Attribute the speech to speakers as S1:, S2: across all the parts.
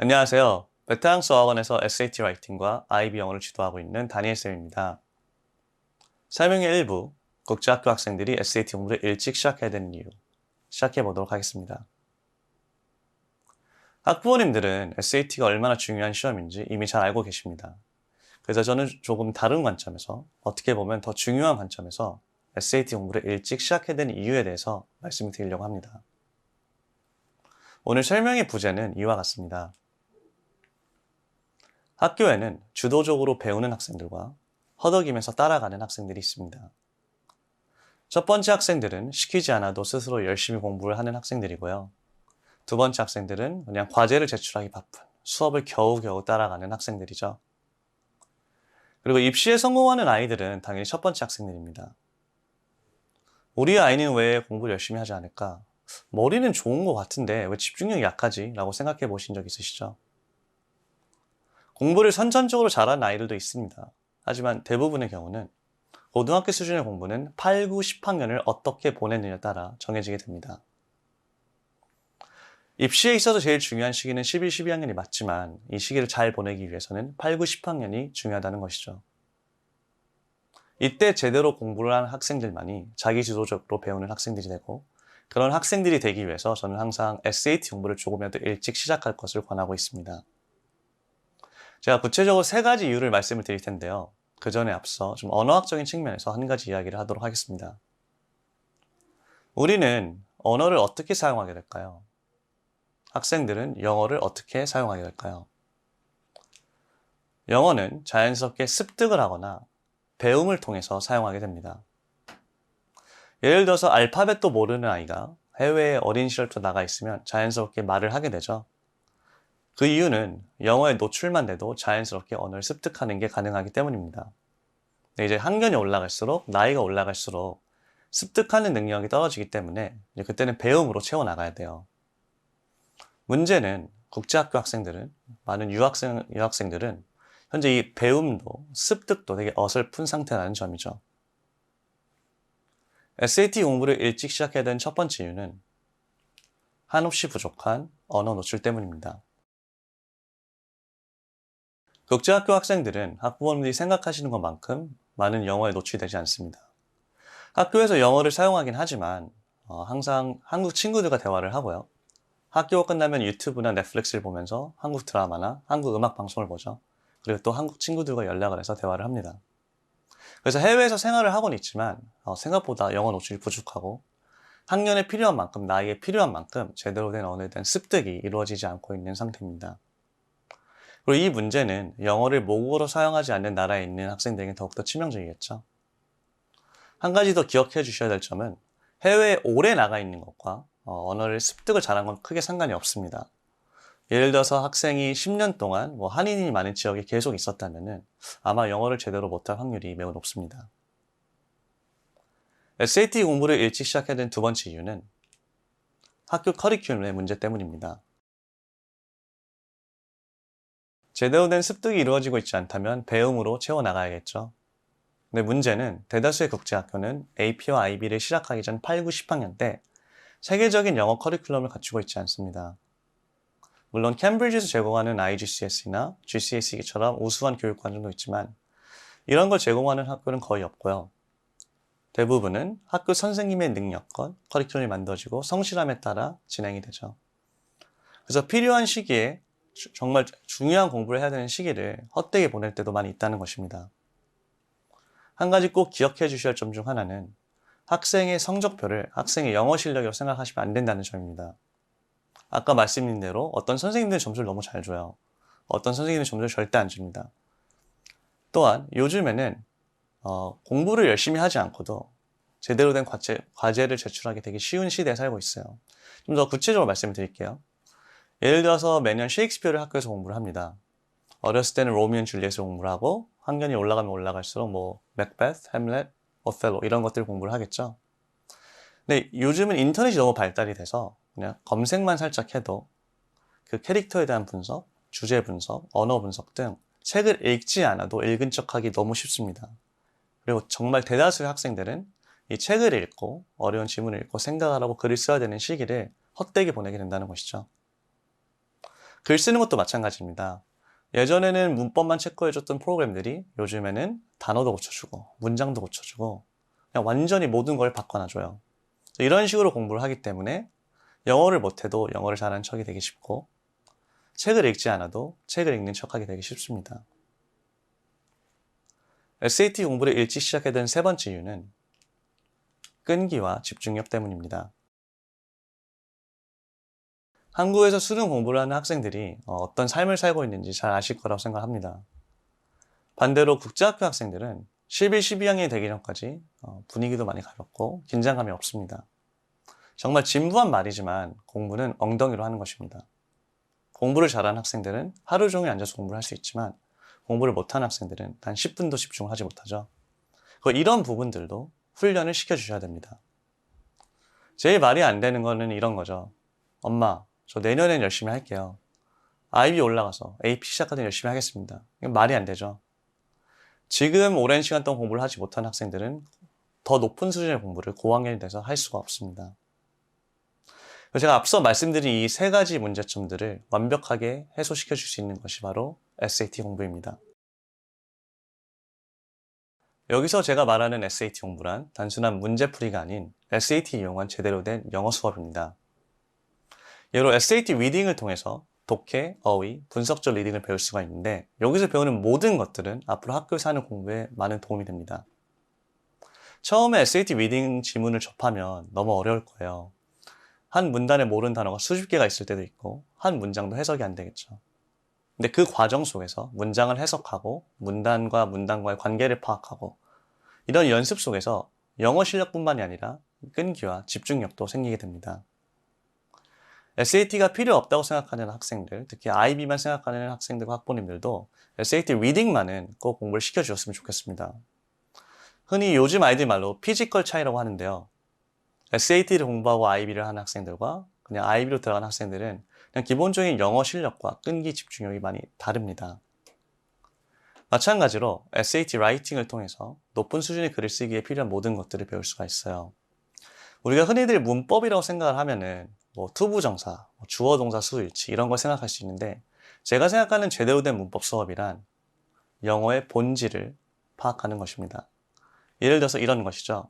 S1: 안녕하세요. 베테랑스 어학원에서 SAT 라이팅과 IB 영어를 지도하고 있는 다니엘쌤입니다. 설명의 일부, 국제학교 학생들이 SAT 공부를 일찍 시작해야 되는 이유, 시작해 보도록 하겠습니다. 학부모님들은 SAT가 얼마나 중요한 시험인지 이미 잘 알고 계십니다. 그래서 저는 조금 다른 관점에서, 어떻게 보면 더 중요한 관점에서 SAT 공부를 일찍 시작해야 되는 이유에 대해서 말씀을 드리려고 합니다. 오늘 설명의 부제는 이와 같습니다. 학교에는 주도적으로 배우는 학생들과 허덕이면서 따라가는 학생들이 있습니다. 첫 번째 학생들은 시키지 않아도 스스로 열심히 공부를 하는 학생들이고요. 두 번째 학생들은 그냥 과제를 제출하기 바쁜 수업을 겨우겨우 따라가는 학생들이죠. 그리고 입시에 성공하는 아이들은 당연히 첫 번째 학생들입니다. 우리 아이는 왜 공부를 열심히 하지 않을까? 머리는 좋은 것 같은데 왜 집중력이 약하지? 라고 생각해 보신 적 있으시죠? 공부를 선천적으로 잘하는 아이들도 있습니다. 하지만 대부분의 경우는 고등학교 수준의 공부는 8, 9, 10학년을 어떻게 보냈느냐에 따라 정해지게 됩니다. 입시에 있어서 제일 중요한 시기는 11, 12학년이 맞지만 이 시기를 잘 보내기 위해서는 8, 9, 10학년이 중요하다는 것이죠. 이때 제대로 공부를 하는 학생들만이 자기주도적으로 배우는 학생들이 되고 그런 학생들이 되기 위해서 저는 항상 SAT 공부를 조금이라도 일찍 시작할 것을 권하고 있습니다. 제가 구체적으로 세 가지 이유를 말씀을 드릴 텐데요. 그 전에 앞서 좀 언어학적인 측면에서 한 가지 이야기를 하도록 하겠습니다. 우리는 언어를 어떻게 사용하게 될까요? 학생들은 영어를 어떻게 사용하게 될까요? 영어는 자연스럽게 습득을 하거나 배움을 통해서 사용하게 됩니다. 예를 들어서 알파벳도 모르는 아이가 해외에 어린 시절부터 나가 있으면 자연스럽게 말을 하게 되죠. 그 이유는 영어에 노출만 돼도 자연스럽게 언어를 습득하는 게 가능하기 때문입니다. 이제 학년이 올라갈수록, 나이가 올라갈수록 습득하는 능력이 떨어지기 때문에 그때는 배움으로 채워나가야 돼요. 문제는 국제학교 학생들은, 많은 유학생들은 현재 이 배움도 습득도 되게 어설픈 상태라는 점이죠. SAT 공부를 일찍 시작해야 되는 첫 번째 이유는 한없이 부족한 언어 노출 때문입니다. 국제학교 학생들은 학부모님들이 생각하시는 것만큼 많은 영어에 노출되지 않습니다. 학교에서 영어를 사용하긴 하지만 항상 한국 친구들과 대화를 하고요. 학교가 끝나면 유튜브나 넷플릭스를 보면서 한국 드라마나 한국 음악 방송을 보죠. 그리고 또 한국 친구들과 연락을 해서 대화를 합니다. 그래서 해외에서 생활을 하고는 있지만 생각보다 영어 노출이 부족하고 학년에 필요한 만큼, 나이에 필요한 만큼 제대로 된 언어에 대한 습득이 이루어지지 않고 있는 상태입니다. 그리고 이 문제는 영어를 모국어로 사용하지 않는 나라에 있는 학생들에게 더욱더 치명적이겠죠. 한 가지 더 기억해 주셔야 될 점은 해외에 오래 나가 있는 것과 언어를 습득을 잘한 건 크게 상관이 없습니다. 예를 들어서 학생이 10년 동안 한인이 많은 지역에 계속 있었다면 아마 영어를 제대로 못할 확률이 매우 높습니다. SAT 공부를 일찍 시작해야 된 두 번째 이유는 학교 커리큘럼의 문제 때문입니다. 제대로 된 습득이 이루어지고 있지 않다면 배움으로 채워나가야겠죠. 근데 문제는 대다수의 국제학교는 AP와 IB를 시작하기 전 8, 9, 10학년 때 세계적인 영어 커리큘럼을 갖추고 있지 않습니다. 물론 캠브리지에서 제공하는 IGCSE나 GCSE처럼 우수한 교육 과정도 있지만 이런 걸 제공하는 학교는 거의 없고요. 대부분은 학교 선생님의 능력껏 커리큘럼이 만들어지고 성실함에 따라 진행이 되죠. 그래서 필요한 시기에 정말 중요한 공부를 해야 되는 시기를 헛되게 보낼 때도 많이 있다는 것입니다. 한 가지 꼭 기억해 주셔야 할 점 중 하나는 학생의 성적표를 학생의 영어 실력이라고 생각하시면 안 된다는 점입니다. 아까 말씀드린 대로 어떤 선생님들은 점수를 너무 잘 줘요. 어떤 선생님은 점수를 절대 안 줍니다. 또한 요즘에는 공부를 열심히 하지 않고도 제대로 된 과제를 제출하기 되게 쉬운 시대에 살고 있어요. 좀 더 구체적으로 말씀을 드릴게요. 예를 들어서 매년 셰익스피어를 학교에서 공부를 합니다. 어렸을 때는 로미오 앤 줄리엣을 공부를 하고 학년이 올라가면 올라갈수록 맥베스, 햄릿, 오셀로 이런 것들을 공부를 하겠죠. 근데 요즘은 인터넷이 너무 발달이 돼서 그냥 검색만 살짝 해도 그 캐릭터에 대한 분석, 주제 분석, 언어 분석 등 책을 읽지 않아도 읽은 척하기 너무 쉽습니다. 그리고 정말 대다수의 학생들은 이 책을 읽고 어려운 지문을 읽고 생각하라고 글을 써야 되는 시기를 헛되게 보내게 된다는 것이죠. 글 쓰는 것도 마찬가지입니다. 예전에는 문법만 체크해줬던 프로그램들이 요즘에는 단어도 고쳐주고 문장도 고쳐주고 그냥 완전히 모든 걸 바꿔놔줘요. 이런 식으로 공부를 하기 때문에 영어를 못해도 영어를 잘하는 척이 되기 쉽고 책을 읽지 않아도 책을 읽는 척하기 되기 쉽습니다. SAT 공부를 일찍 시작하게 된 세 번째 이유는 끈기와 집중력 때문입니다. 한국에서 수능 공부를 하는 학생들이 어떤 삶을 살고 있는지 잘 아실 거라고 생각합니다. 반대로 국제학교 학생들은 11, 12학년이 되기 전까지 분위기도 많이 가볍고 긴장감이 없습니다. 정말 진부한 말이지만 공부는 엉덩이로 하는 것입니다. 공부를 잘하는 학생들은 하루 종일 앉아서 공부를 할 수 있지만 공부를 못하는 학생들은 단 10분도 집중을 하지 못하죠. 이런 부분들도 훈련을 시켜주셔야 됩니다. 제일 말이 안 되는 거는 이런 거죠. 엄마, 저 내년엔 열심히 할게요. IB 올라가서 AP 시작하든 열심히 하겠습니다. 이건 말이 안 되죠. 지금 오랜 시간 동안 공부를 하지 못한 학생들은 더 높은 수준의 공부를 고학년이 돼서 할 수가 없습니다. 제가 앞서 말씀드린 이 세 가지 문제점들을 완벽하게 해소시켜 줄 수 있는 것이 바로 SAT 공부입니다. 여기서 제가 말하는 SAT 공부란 단순한 문제풀이가 아닌 SAT 이용한 제대로 된 영어 수업입니다. 예로 SAT 리딩을 통해서 독해, 어휘, 분석적 리딩을 배울 수가 있는데 여기서 배우는 모든 것들은 앞으로 학교에서 하는 공부에 많은 도움이 됩니다. 처음에 SAT 리딩 지문을 접하면 너무 어려울 거예요. 한 문단에 모르는 단어가 수십 개가 있을 때도 있고 한 문장도 해석이 안 되겠죠. 근데 그 과정 속에서 문장을 해석하고 문단과 문단과의 관계를 파악하고 이런 연습 속에서 영어 실력뿐만이 아니라 끈기와 집중력도 생기게 됩니다. SAT가 필요 없다고 생각하는 학생들, 특히 IB만 생각하는 학생들과 학부모님들도 SAT 리딩만은 꼭 공부를 시켜주셨으면 좋겠습니다. 흔히 요즘 아이들 말로 피지컬 차이라고 하는데요. SAT를 공부하고 IB를 하는 학생들과 그냥 IB로 들어간 학생들은 그냥 기본적인 영어 실력과 끈기 집중력이 많이 다릅니다. 마찬가지로 SAT 라이팅을 통해서 높은 수준의 글을 쓰기에 필요한 모든 것들을 배울 수가 있어요. 우리가 흔히들 문법이라고 생각을 하면은 투부정사, 주어, 동사, 수일치 이런 걸 생각할 수 있는데 제가 생각하는 제대로 된 문법 수업이란 영어의 본질을 파악하는 것입니다. 예를 들어서 이런 것이죠.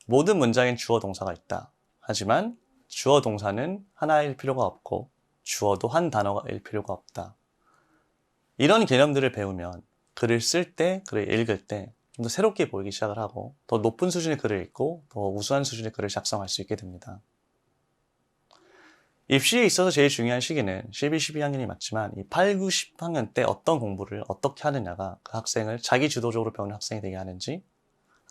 S1: 모든 문장엔 주어, 동사가 있다. 하지만 주어, 동사는 하나일 필요가 없고 주어도 한 단어일 필요가 없다. 이런 개념들을 배우면 글을 쓸 때, 글을 읽을 때 좀 더 새롭게 보이기 시작을 하고 더 높은 수준의 글을 읽고 더 우수한 수준의 글을 작성할 수 있게 됩니다. 입시에 있어서 제일 중요한 시기는 11, 12학년이 맞지만 이 8, 9, 10학년 때 어떤 공부를 어떻게 하느냐가 그 학생을 자기 주도적으로 배우는 학생이 되게 하는지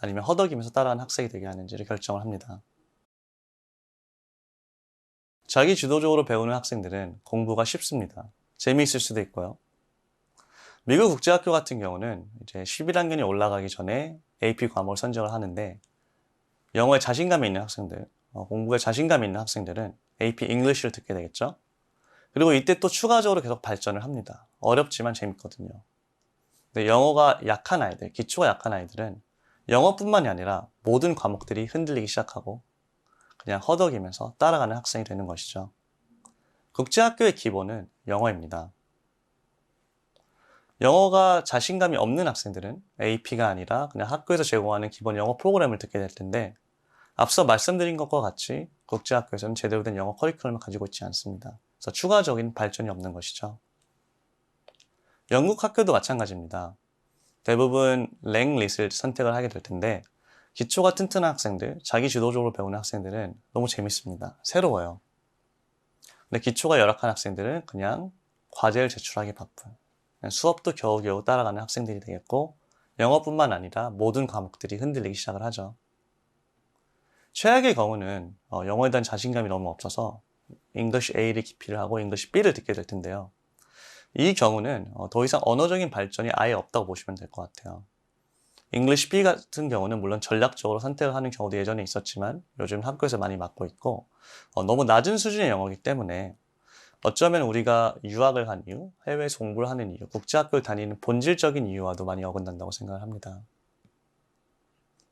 S1: 아니면 허덕이면서 따라하는 학생이 되게 하는지를 결정을 합니다. 자기 주도적으로 배우는 학생들은 공부가 쉽습니다. 재미있을 수도 있고요. 미국 국제학교 같은 경우는 이제 11학년이 올라가기 전에 AP 과목을 선정을 하는데 영어에 자신감이 있는 학생들, 공부에 자신감이 있는 학생들은 AP English를 듣게 되겠죠. 그리고 이때 또 추가적으로 계속 발전을 합니다. 어렵지만 재밌거든요. 근데 영어가 약한 아이들, 기초가 약한 아이들은 영어뿐만이 아니라 모든 과목들이 흔들리기 시작하고 그냥 허덕이면서 따라가는 학생이 되는 것이죠. 국제학교의 기본은 영어입니다. 영어가 자신감이 없는 학생들은 AP가 아니라 그냥 학교에서 제공하는 기본 영어 프로그램을 듣게 될 텐데 앞서 말씀드린 것과 같이 국제학교에서는 제대로 된 영어 커리큘럼을 가지고 있지 않습니다. 그래서 추가적인 발전이 없는 것이죠. 영국 학교도 마찬가지입니다. 대부분 랭릿을 선택을 하게 될 텐데 기초가 튼튼한 학생들, 자기 주도적으로 배우는 학생들은 너무 재밌습니다. 새로워요. 근데 기초가 열악한 학생들은 그냥 과제를 제출하기 바쁜 수업도 겨우겨우 따라가는 학생들이 되겠고 영어뿐만 아니라 모든 과목들이 흔들리기 시작을 하죠. 최악의 경우는 영어에 대한 자신감이 너무 없어서 English A를 기피를 하고 English B를 듣게 될 텐데요. 이 경우는 더 이상 언어적인 발전이 아예 없다고 보시면 될 것 같아요. English B 같은 경우는 물론 전략적으로 선택을 하는 경우도 예전에 있었지만 요즘 학교에서 많이 맡고 있고 너무 낮은 수준의 영어이기 때문에 어쩌면 우리가 유학을 한 이유, 해외에서 공부를 하는 이유, 국제학교를 다니는 본질적인 이유와도 많이 어긋난다고 생각을 합니다.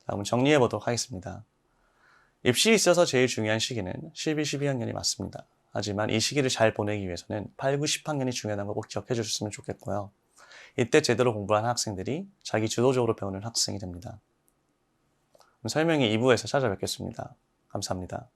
S1: 자, 한번 정리해 보도록 하겠습니다. 입시에 있어서 제일 중요한 시기는 11, 12학년이 맞습니다. 하지만 이 시기를 잘 보내기 위해서는 8, 90학년이 중요하다는 걸 꼭 기억해 주셨으면 좋겠고요. 이때 제대로 공부하는 학생들이 자기 주도적으로 배우는 학생이 됩니다. 설명이 2부에서 찾아뵙겠습니다. 감사합니다.